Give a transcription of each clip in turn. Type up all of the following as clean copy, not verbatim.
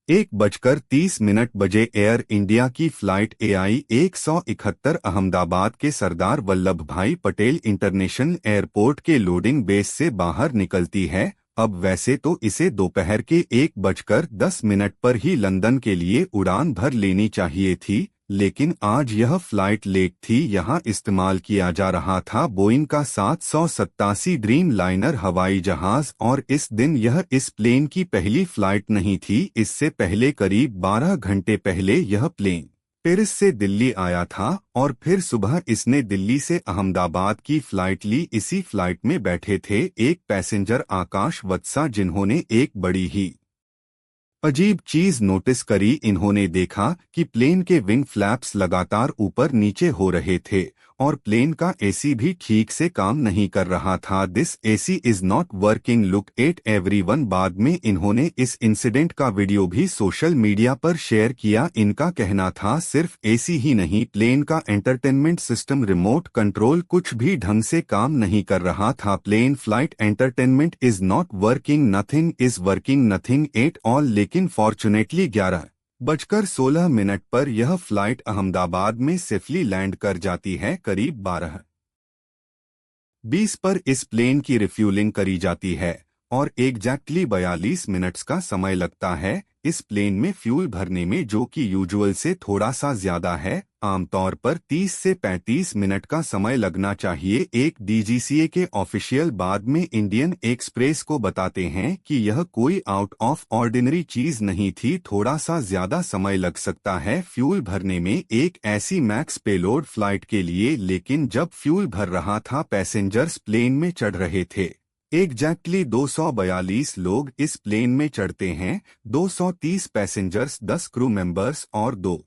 1:30 बजे air India की flight AI 171 Ahmedabad के सरदार वल्लभ भाई पटेल इंटरनेशनल एयरपोर्ट के लोडिंग बेस से बाहर निकलती है। अब वैसे तो इसे दोपहर के 1:10 पर ही लंदन के लिए उड़ान भर लेनी चाहिए थी, लेकिन आज यह फ्लाइट लेट थी। यहाँ इस्तेमाल किया जा रहा था बोइंग का 787 ड्रीम लाइनर हवाई जहाज और इस दिन यह इस प्लेन की पहली फ्लाइट नहीं थी। इससे पहले करीब 12 घंटे पहले यह प्लेन पेरिस से दिल्ली आया था और फिर सुबह इसने दिल्ली से अहमदाबाद की फ्लाइट ली। इसी फ्लाइट में बैठे थे एक पैसेंजर आकाश वत्सा, जिन्होंने एक बड़ी ही अजीब चीज नोटिस करी। इन्होंने देखा कि प्लेन के विंग फ्लैप्स लगातार ऊपर नीचे हो रहे थे और प्लेन का एसी भी ठीक से काम नहीं कर रहा था। This AC is not working, look at everyone. बाद में इन्होंने इस इंसिडेंट का वीडियो भी सोशल मीडिया पर शेयर किया। इनका कहना था सिर्फ एसी ही नहीं, प्लेन का एंटरटेनमेंट सिस्टम, रिमोट कंट्रोल कुछ भी ढंग से काम नहीं कर रहा था। Plane flight entertainment is not working, nothing is working, nothing at all. लेकिन फॉर्चुनेटली 11:16 पर यह फ्लाइट अहमदाबाद में सेफली लैंड कर जाती है। करीब 12:20 पर इस प्लेन की रिफ्यूलिंग करी जाती है और एग्जैक्टली 42 मिनट्स का समय लगता है इस प्लेन में फ्यूल भरने में, जो कि यूजुअल से थोड़ा सा ज्यादा है। आमतौर पर 30 से 35 मिनट का समय लगना चाहिए। एक DGCA के ऑफिशियल बाद में इंडियन एक्सप्रेस को बताते हैं कि यह कोई आउट ऑफ ऑर्डिनरी चीज नहीं थी, थोड़ा सा ज्यादा समय लग सकता है फ्यूल भरने में एक ऐसी मैक्स पेलोड फ्लाइट के लिए। लेकिन जब फ्यूल भर रहा था, पैसेंजर्स प्लेन में चढ़ रहे थे। एग्जैक्टली 242 लोग इस प्लेन में चढ़ते हैं, 230 पैसेंजर्स, 10 क्रू मेंबर्स और 2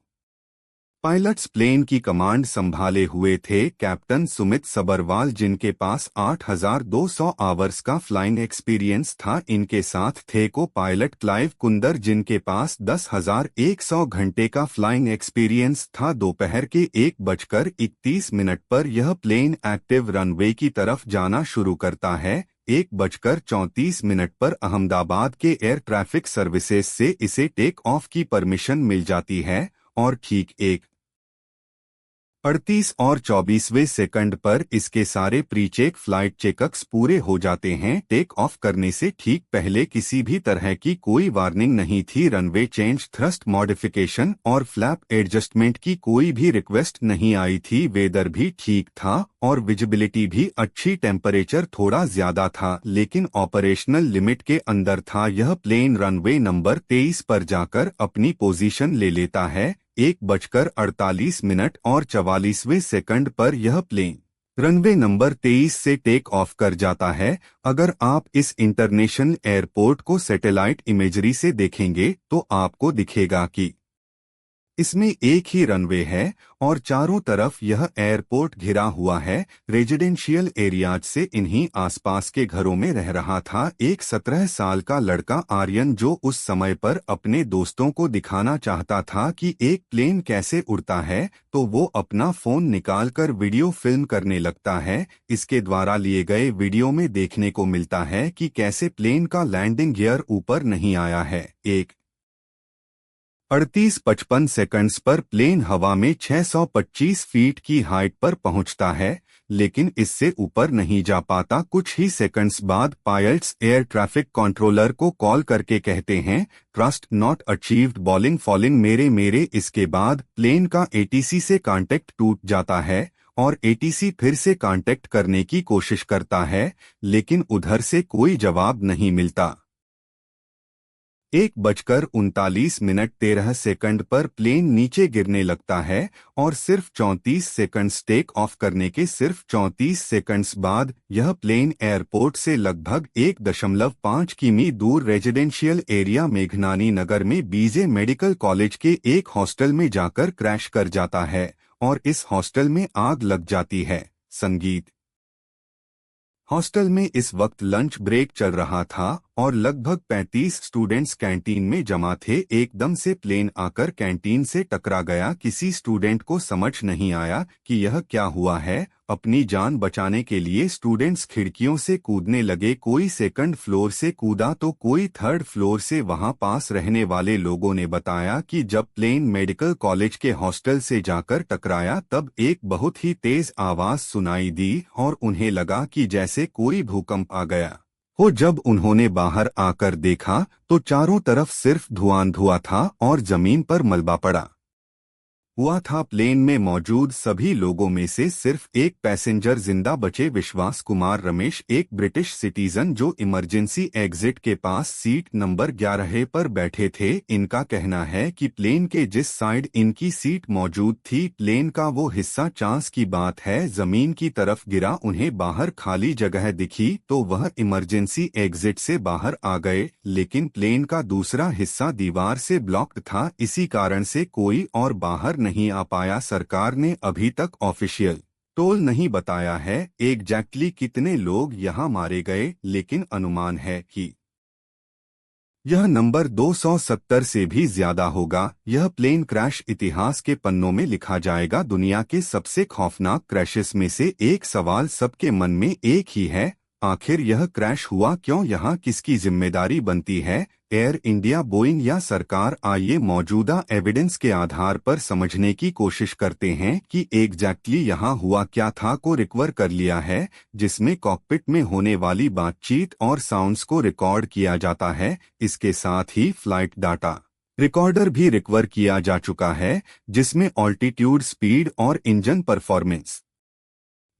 पायलट्स प्लेन की कमांड संभाले हुए थे। कैप्टन सुमित सबरवाल, जिनके पास 8,200 आवर्स का फ्लाइंग एक्सपीरियंस था। इनके साथ थे को पायलट क्लाइव कुंदर, जिनके पास 10,100 घंटे का फ्लाइंग एक्सपीरियंस था। दोपहर के 1:31 पर यह प्लेन एक्टिव रनवे की तरफ जाना शुरू करता है। 1:34 पर अहमदाबाद के एयर ट्रैफिक सर्विसेज से इसे टेक ऑफ की परमिशन मिल जाती है और ठीक 1:38 पर इसके सारे प्री चेक फ्लाइट चेकअप्स पूरे हो जाते हैं। टेक ऑफ करने से ठीक पहले किसी भी तरह की कोई वार्निंग नहीं थी। रनवे चेंज, थ्रस्ट मॉडिफिकेशन और फ्लैप एडजस्टमेंट की कोई भी रिक्वेस्ट नहीं आई थी। वेदर भी ठीक था और विजिबिलिटी भी अच्छी, टेम्परेचर थोड़ा ज्यादा था लेकिन ऑपरेशनल लिमिट के अंदर था। यह प्लेन रनवे नंबर 23 पर जाकर अपनी पोजीशन ले लेता है। 1:48 और 44 पर यह प्लेन रनवे नंबर 23 से टेक ऑफ कर जाता है। अगर आप इस इंटरनेशनल एयरपोर्ट को सैटेलाइट इमेजरी से देखेंगे तो आपको दिखेगा कि इसमें एक ही रनवे है और चारों तरफ यह एयरपोर्ट घिरा हुआ है रेजिडेंशियल एरियाज से। इन्हीं आसपास के घरों में रह रहा था एक 17 साल का लड़का आर्यन, जो उस समय पर अपने दोस्तों को दिखाना चाहता था कि एक प्लेन कैसे उड़ता है, तो वो अपना फोन निकालकर वीडियो फिल्म करने लगता है। इसके द्वारा लिए गए वीडियो में देखने को मिलता है कि कैसे प्लेन का लैंडिंग गियर ऊपर नहीं आया है। 1:38 पर प्लेन हवा में 625 फीट की हाइट पर पहुंचता है, लेकिन इससे ऊपर नहीं जा पाता। कुछ ही सेकंड्स बाद पायलट्स एयर ट्रैफिक कंट्रोलर को कॉल करके कहते हैं, trust not achieved, bowling falling मेरे। इसके बाद प्लेन का ATC से कांटेक्ट टूट जाता है और ATC फिर से कांटेक्ट करने की कोशिश करता है, लेकिन उधर से कोई जवाब नहीं मिलता। 1:39 पर प्लेन नीचे गिरने लगता है और सिर्फ 34 सेकंड्स, टेक ऑफ करने के सिर्फ 34 सेकंड्स बाद यह प्लेन एयरपोर्ट से लगभग 1.5 किमी दूर रेजिडेंशियल एरिया मेघनानी नगर में BJ मेडिकल कॉलेज के एक हॉस्टल में जाकर क्रैश कर जाता है और इस हॉस्टल में आग लग जाती है। संगीत हॉस्टल में इस वक्त लंच ब्रेक चल रहा था और लगभग 35 स्टूडेंट्स कैंटीन में जमा थे। एकदम से प्लेन आकर कैंटीन से टकरा गया। किसी स्टूडेंट को समझ नहीं आया कि यह क्या हुआ है। अपनी जान बचाने के लिए स्टूडेंट्स खिड़कियों से कूदने लगे। कोई सेकंड फ्लोर से कूदा तो कोई थर्ड फ्लोर से। वहां पास रहने वाले लोगों ने बताया कि जब प्लेन मेडिकल कॉलेज के हॉस्टल से जाकर टकराया तब एक बहुत ही तेज आवाज सुनाई दी और उन्हें लगा कि जैसे कोई भूकंप आ गया हो। जब उन्होंने बाहर आकर देखा तो चारों तरफ सिर्फ धुआं था और जमीन पर मलबा पड़ा हुआ था। प्लेन में मौजूद सभी लोगों में से सिर्फ एक पैसेंजर जिंदा बचे, विश्वास कुमार रमेश, एक ब्रिटिश सिटीजन जो इमरजेंसी एग्जिट के पास सीट नंबर 11 पर बैठे थे। इनका कहना है कि प्लेन के जिस साइड इनकी सीट मौजूद थी, प्लेन का वो हिस्सा चांस की बात है जमीन की तरफ गिरा। उन्हें बाहर खाली जगह दिखी तो वह इमरजेंसी एग्जिट से बाहर आ गए, लेकिन प्लेन का दूसरा हिस्सा दीवार से ब्लॉक्ड था। इसी कारण से कोई और बाहर नहीं आ पाया। सरकार ने अभी तक ऑफिशियल टोल नहीं बताया है एग्जैक्टली कितने लोग यहां मारे गए, लेकिन अनुमान है कि यह नंबर 270 से भी ज्यादा होगा। यह प्लेन क्रैश इतिहास के पन्नों में लिखा जाएगा। दुनिया के सबसे खौफनाक क्रैशेस में से एक। सवाल सबके मन में एक ही है, आखिर यह क्रैश हुआ क्यों? यहाँ किसकी जिम्मेदारी बनती है? एयर इंडिया, बोइंग या सरकार? आइए मौजूदा एविडेंस के आधार पर समझने की कोशिश करते हैं कि एग्जैक्टली यहाँ हुआ क्या था। को रिकवर कर लिया है, जिसमें कॉकपिट में होने वाली बातचीत और साउंड्स को रिकॉर्ड किया जाता है। इसके साथ ही फ्लाइट डाटा रिकॉर्डर भी रिकवर किया जा चुका है, जिसमें ऑल्टीट्यूड, स्पीड और इंजन परफॉर्मेंस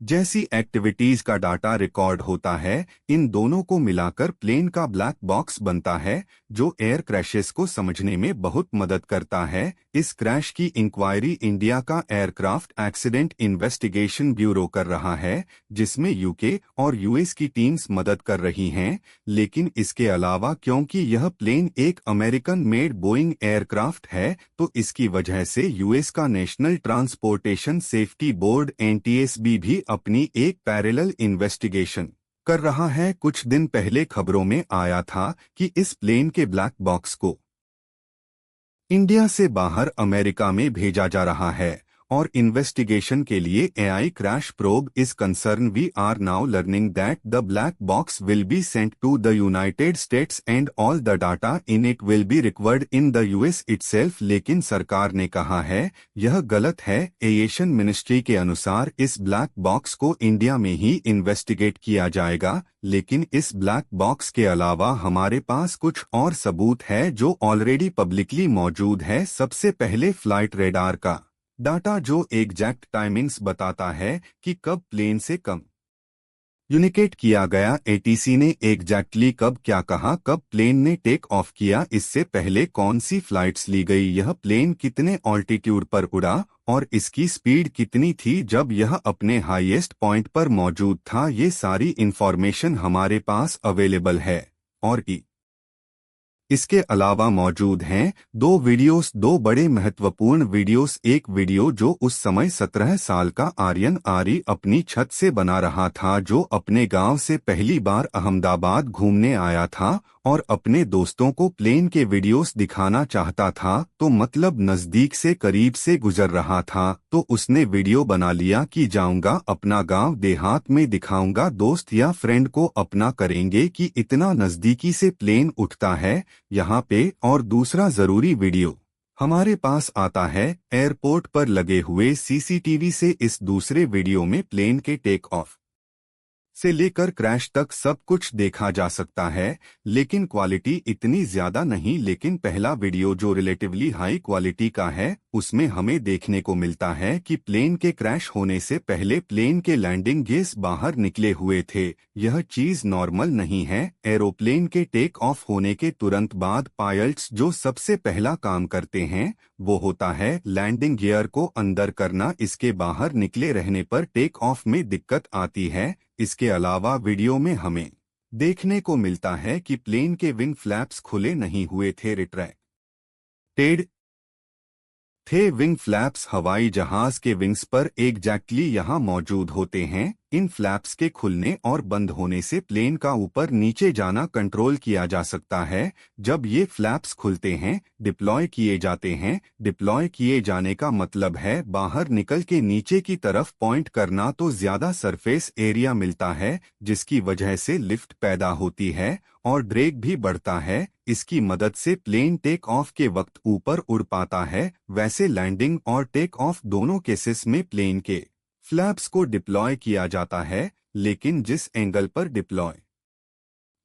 जैसी एक्टिविटीज का डाटा रिकॉर्ड होता है। इन दोनों को मिलाकर प्लेन का ब्लैक बॉक्स बनता है, जो एयर क्रैशेस को समझने में बहुत मदद करता है। इस क्रैश की इंक्वायरी इंडिया का एयरक्राफ्ट एक्सीडेंट इन्वेस्टिगेशन ब्यूरो कर रहा है, जिसमें यूके और यूएस की टीम्स मदद कर रही हैं। लेकिन इसके अलावा, क्योंकि यह प्लेन एक अमेरिकन मेड बोइंग एयरक्राफ्ट है, तो इसकी वजह से यूएस का national transportation safety board NTSB भी अपनी एक पैरेलल इन्वेस्टिगेशन कर रहा है। कुछ दिन पहले खबरों में आया था कि इस प्लेन के ब्लैक बॉक्स को इंडिया से बाहर अमेरिका में भेजा जा रहा है और इन्वेस्टिगेशन के लिए AI crash probe is concern. We are now learning that the black box will be sent to the United States and all the data in it will be recovered in the US itself. लेकिन सरकार ने कहा है यह गलत है। Aviation ministry के अनुसार इस ब्लैक बॉक्स को इंडिया में ही इन्वेस्टिगेट किया जाएगा, लेकिन इस ब्लैक बॉक्स के अलावा हमारे पास कुछ और सबूत है जो ऑलरेडी पब्लिकली मौजूद है। सबसे पहले फ्लाइट रेडार का डाटा, जो एग्जैक्ट टाइमिंग्स बताता है कि कब प्लेन से कम्युनिकेट किया गया। ATC ने एग्जैक्टली कब क्या कहा, कब प्लेन ने टेक ऑफ किया, इससे पहले कौन सी फ्लाइट्स ली गई, यह प्लेन कितने ऑल्टीट्यूड पर उड़ा और इसकी स्पीड कितनी थी जब यह अपने हाईएस्ट पॉइंट पर मौजूद था। ये सारी इंफॉर्मेशन हमारे पास अवेलेबल है। और इसके अलावा मौजूद हैं 2 वीडियोस, 2 बड़े महत्वपूर्ण वीडियोस। एक वीडियो जो उस समय 17 साल का आर्यन आरी अपनी छत से बना रहा था, जो अपने गांव से पहली बार अहमदाबाद घूमने आया था और अपने दोस्तों को प्लेन के वीडियोस दिखाना चाहता था, तो मतलब नजदीक से करीब से गुजर रहा था, तो उसने वीडियो बना लिया कि जाऊंगा अपना गांव देहात में दिखाऊंगा, दोस्त या फ्रेंड को अपना करेंगे कि इतना नजदीकी से प्लेन उठता है यहाँ पे। और दूसरा जरूरी वीडियो हमारे पास आता है एयरपोर्ट पर लगे हुए CCTV से। इस दूसरे वीडियो में प्लेन के टेक ऑफ से लेकर क्रैश तक सब कुछ देखा जा सकता है, लेकिन क्वालिटी इतनी ज्यादा नहीं। लेकिन पहला वीडियो जो रिलेटिवली हाई क्वालिटी का है, उसमें हमें देखने को मिलता है कि प्लेन के क्रैश होने से पहले प्लेन के लैंडिंग गेट्स बाहर निकले हुए थे। यह चीज नॉर्मल नहीं है। एरोप्लेन के टेक ऑफ होने के तुरंत बाद पायलट्स जो सबसे पहला काम करते हैं वो होता है लैंडिंग गियर को अंदर करना। इसके बाहर निकले रहने पर टेक ऑफ में दिक्कत आती है। इसके अलावा वीडियो में हमें देखने को मिलता है कि प्लेन के विंग फ्लैप्स खुले नहीं हुए थे, रिट्रैक्टेड थे। विंग फ्लैप्स हवाई जहाज के विंग्स पर एग्जैक्टली यहाँ मौजूद होते हैं। इन फ्लैप्स के खुलने और बंद होने से प्लेन का ऊपर नीचे जाना कंट्रोल किया जा सकता है। जब ये फ्लैप्स खुलते हैं, डिप्लॉय किए जाते हैं। डिप्लॉय किए जाने का मतलब है बाहर निकल के नीचे की तरफ पॉइंट करना, तो ज्यादा सरफेस एरिया मिलता है, जिसकी वजह से लिफ्ट पैदा होती है और ड्रैग भी बढ़ता है। इसकी मदद से प्लेन टेक ऑफ के वक्त ऊपर उड़ पाता है। वैसे लैंडिंग और टेक ऑफ दोनों केसेस में प्लेन के फ्लैप्स को डिप्लॉय किया जाता है, लेकिन जिस एंगल पर डिप्लॉय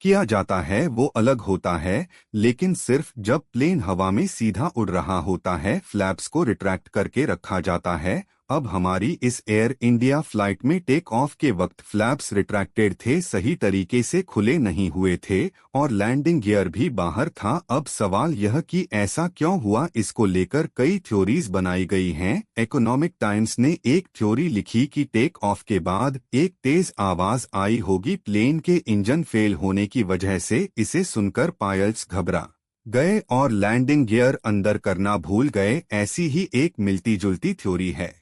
किया जाता है वो अलग होता है। लेकिन सिर्फ जब प्लेन हवा में सीधा उड़ रहा होता है फ्लैप्स को रिट्रैक्ट करके रखा जाता है। अब हमारी इस एयर इंडिया फ्लाइट में टेक ऑफ के वक्त फ्लैप्स रिट्रैक्टेड थे, सही तरीके से खुले नहीं हुए थे और लैंडिंग गियर भी बाहर था। अब सवाल यह कि ऐसा क्यों हुआ, इसको लेकर कई थ्योरीज बनाई गई हैं। इकोनॉमिक टाइम्स ने एक थ्योरी लिखी कि टेक ऑफ के बाद एक तेज आवाज आई होगी प्लेन के इंजन फेल होने की वजह से। इसे सुनकर पायलट्स घबरा गए और लैंडिंग गियर अंदर करना भूल गए। ऐसी ही एक मिलती जुलती थ्योरी है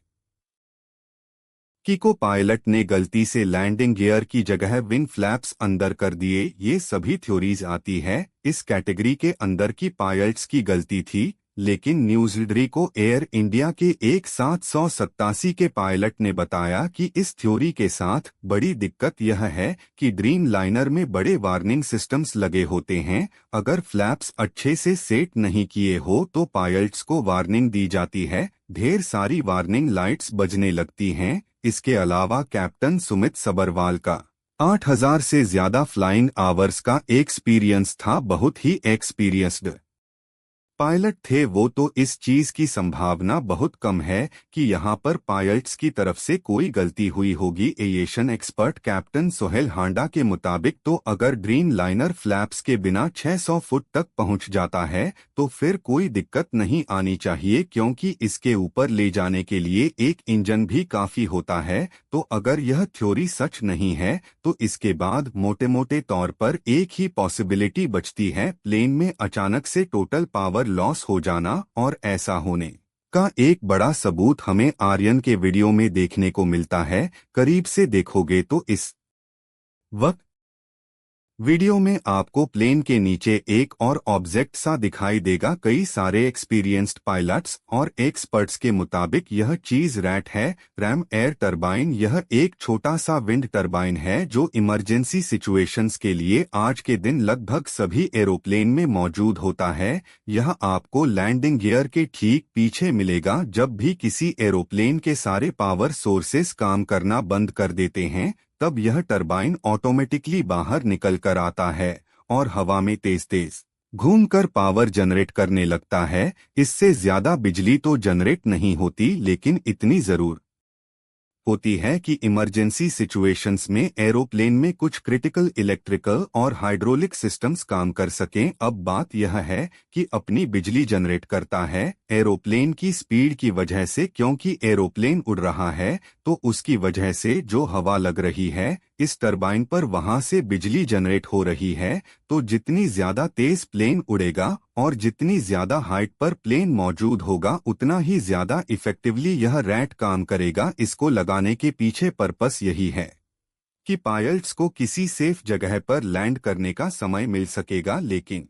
कि को पायलट ने गलती से लैंडिंग गियर की जगह विंग फ्लैप्स अंदर कर दिए। ये सभी थ्योरीज आती है इस कैटेगरी के अंदर की पायलट्स की गलती थी। लेकिन न्यूज़रीडर को एयर इंडिया के एक 787 के पायलट ने बताया कि इस थ्योरी के साथ बड़ी दिक्कत यह है कि ड्रीम लाइनर में बड़े वार्निंग सिस्टम्स लगे होते हैं। अगर फ्लैप्स अच्छे से सेट नहीं किए हो तो पायलट्स को वार्निंग दी जाती है। ढेर सारी वार्निंग लाइट्स बजने लगती हैं। इसके अलावा कैप्टन सुमित सबरवाल का 8000 से ज्यादा फ्लाइंग आवर्स का एक्सपीरियंस था। बहुत ही एक्सपीरियंस्ड पायलट थे वो, तो इस चीज की संभावना बहुत कम है कि यहाँ पर पायलट्स की तरफ से कोई गलती हुई होगी। एविएशन एक्सपर्ट कैप्टन सोहेल हांडा के मुताबिक तो अगर ड्रीम लाइनर फ्लैप्स के बिना 600 फुट तक पहुँच जाता है तो फिर कोई दिक्कत नहीं आनी चाहिए, क्योंकि इसके ऊपर ले जाने के लिए एक इंजन भी काफी होता है। तो अगर यह थ्योरी सच नहीं है तो इसके बाद मोटे मोटे तौर पर एक ही पॉसिबिलिटी बचती है, प्लेन में अचानक से टोटल पावर लॉस हो जाना। और ऐसा होने का एक बड़ा सबूत हमें आर्यन के वीडियो में देखने को मिलता है। करीब से देखोगे तो इस वक्त वीडियो में आपको प्लेन के नीचे एक और ऑब्जेक्ट सा दिखाई देगा। कई सारे एक्सपीरियंस्ड पायलट्स और एक्सपर्ट्स के मुताबिक यह चीज रैट है, रैम एयर टरबाइन। यह एक छोटा सा विंड टरबाइन है जो इमरजेंसी सिचुएशंस के लिए आज के दिन लगभग सभी एरोप्लेन में मौजूद होता है। यह आपको लैंडिंग गियर के ठीक पीछे मिलेगा। जब भी किसी एरोप्लेन के सारे पावर सोर्सेस काम करना बंद कर देते हैं तब यह टरबाइन ऑटोमेटिकली बाहर निकल कर आता है और हवा में तेज तेज घूमकर पावर जनरेट करने लगता है। इससे ज्यादा बिजली तो जनरेट नहीं होती, लेकिन इतनी जरूर होती है कि इमरजेंसी सिचुएशंस में एरोप्लेन में कुछ क्रिटिकल इलेक्ट्रिकल और हाइड्रोलिक सिस्टम्स काम कर सकें। अब बात यह है कि अपनी बिजली जनरेट करता है एरोप्लेन की स्पीड की वजह से, क्योंकि एरोप्लेन उड़ रहा है तो उसकी वजह से जो हवा लग रही है इस टरबाइन पर वहां से बिजली जनरेट हो रही है। तो जितनी ज्यादा तेज प्लेन उड़ेगा और जितनी ज्यादा हाइट पर प्लेन मौजूद होगा उतना ही ज्यादा इफेक्टिवली यह रैट काम करेगा। इसको लगाने के पीछे पर्पस यही है कि पायलट्स को किसी सेफ जगह पर लैंड करने का समय मिल सकेगा। लेकिन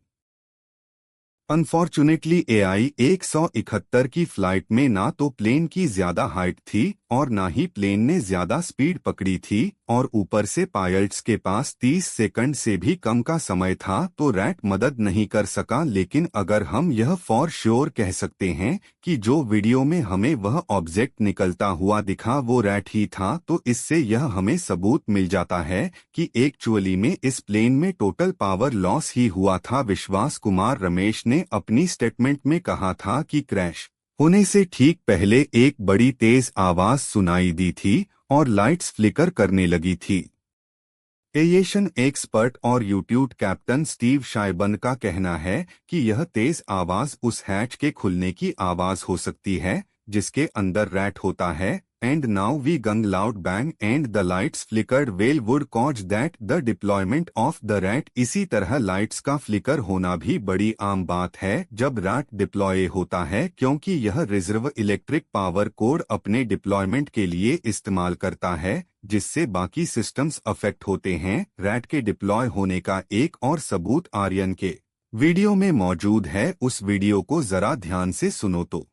अनफॉर्चुनेटली एआई 171 की फ्लाइट में ना तो प्लेन की ज्यादा हाइट थी और ना ही प्लेन ने ज्यादा स्पीड पकड़ी थी, और ऊपर से पायलट्स के पास 30 सेकंड से भी कम का समय था, तो रैट मदद नहीं कर सका। लेकिन अगर हम यह फॉर श्योर कह सकते हैं कि जो वीडियो में हमें वह ऑब्जेक्ट निकलता हुआ दिखा वो रैट ही था, तो इससे यह हमें सबूत मिल जाता है कि एक्चुअली में इस प्लेन में टोटल पावर लॉस ही हुआ था। विश्वास कुमार रमेश ने अपनी स्टेटमेंट में कहा था कि क्रैश होने से ठीक पहले एक बड़ी तेज आवाज सुनाई दी थी और लाइट्स फ्लिकर करने लगी थी। एविएशन एक्सपर्ट और यूट्यूब कैप्टन स्टीव शाइबन का कहना है कि यह तेज आवाज उस हैच के खुलने की आवाज हो सकती है जिसके अंदर रैट होता है। And now we gang loud bang and the lights flickered well would cause that the deployment of the rat. इसी तरह लाइट्स का फ्लिकर होना भी बड़ी आम बात है जब रैट डिप्लॉय होता है, क्योंकि यह रिजर्व इलेक्ट्रिक पावर कोड अपने डिप्लॉयमेंट के लिए इस्तेमाल करता है। जिससे बाकी सिस्टम्स अफेक्ट होते हैं। रैट के डिप्लॉय होने का एक और सबूत आर्यन के वीडियो में मौजूद है। उस वीडियो को जरा ध्यान से सुनो तो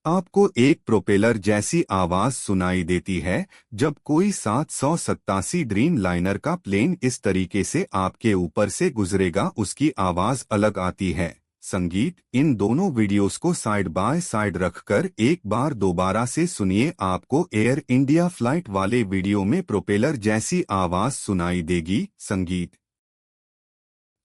आपको एक प्रोपेलर जैसी आवाज सुनाई देती है। जब कोई 787 ड्रीम लाइनर का प्लेन इस तरीके से आपके ऊपर से गुजरेगा, उसकी आवाज अलग आती है। संगीत, इन दोनों वीडियोस को साइड बाय साइड रखकर एक बार दोबारा से सुनिए। आपको एयर इंडिया फ्लाइट वाले वीडियो में प्रोपेलर जैसी आवाज सुनाई देगी। संगीत,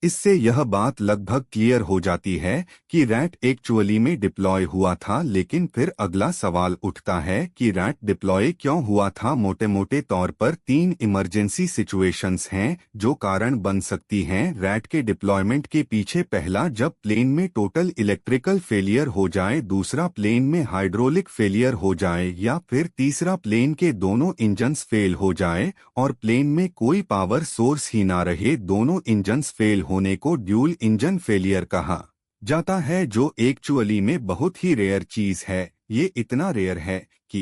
इससे यह बात लगभग क्लियर हो जाती है कि रैट एक्चुअली में डिप्लॉय हुआ था। लेकिन फिर अगला सवाल उठता है कि रैट डिप्लॉय क्यों हुआ था। मोटे मोटे तौर पर 3 इमरजेंसी सिचुएशंस हैं जो कारण बन सकती हैं रैट के डिप्लॉयमेंट के पीछे। पहला, जब प्लेन में टोटल इलेक्ट्रिकल फेलियर हो जाए, दूसरा प्लेन में हाइड्रोलिक फेलियर हो जाए, या फिर तीसरा प्लेन के दोनों इंजन्स फेल हो जाए और प्लेन में कोई पावर सोर्स ही ना रहे। दोनों इंजन्स फेल होने को ड्यूल इंजन फेलियर कहा जाता है, जो एक्चुअली में बहुत ही रेयर चीज है। ये इतना रेयर है कि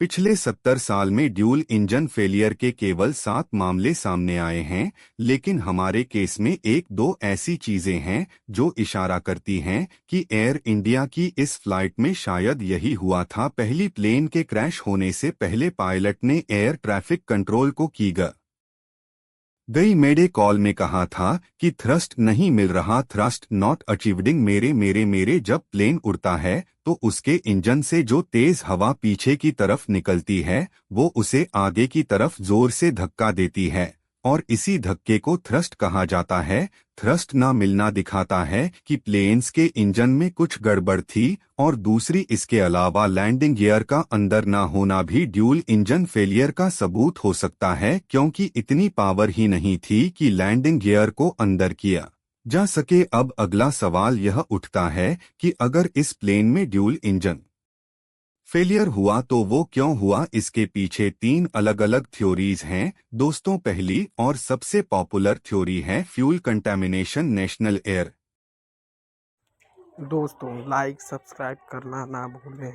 पिछले 70 साल में ड्यूल इंजन फेलियर के केवल 7 मामले सामने आए हैं। लेकिन हमारे केस में 1-2 ऐसी चीजें हैं जो इशारा करती हैं कि एयर इंडिया की इस फ्लाइट में शायद यही हुआ था। पहली, प्लेन के क्रैश होने से पहले पायलट ने एयर ट्रैफिक कंट्रोल को की गई मेडे कॉल में कहा था कि थ्रस्ट नहीं मिल रहा, थ्रस्ट नॉट अचीवडिंग। मेरे जब प्लेन उड़ता है तो उसके इंजन से जो तेज हवा पीछे की तरफ निकलती है वो उसे आगे की तरफ जोर से धक्का देती है और इसी धक्के को थ्रस्ट कहा जाता है। थ्रस्ट ना मिलना दिखाता है कि प्लेन्स के इंजन में कुछ गड़बड़ थी। और दूसरी, इसके अलावा लैंडिंग गियर का अंदर ना होना भी ड्यूल इंजन फेलियर का सबूत हो सकता है, क्योंकि इतनी पावर ही नहीं थी कि लैंडिंग गियर को अंदर किया जा सके। अब अगला सवाल यह उठता है कि अगर इस प्लेन में ड्यूल इंजन फेलियर हुआ तो वो क्यों हुआ। इसके पीछे 3 अलग अलग थ्योरीज हैं दोस्तों। पहली और सबसे पॉपुलर थ्योरी है फ्यूल कंटामिनेशन। नेशनल एयर दोस्तों लाइक सब्सक्राइब करना ना भूलें।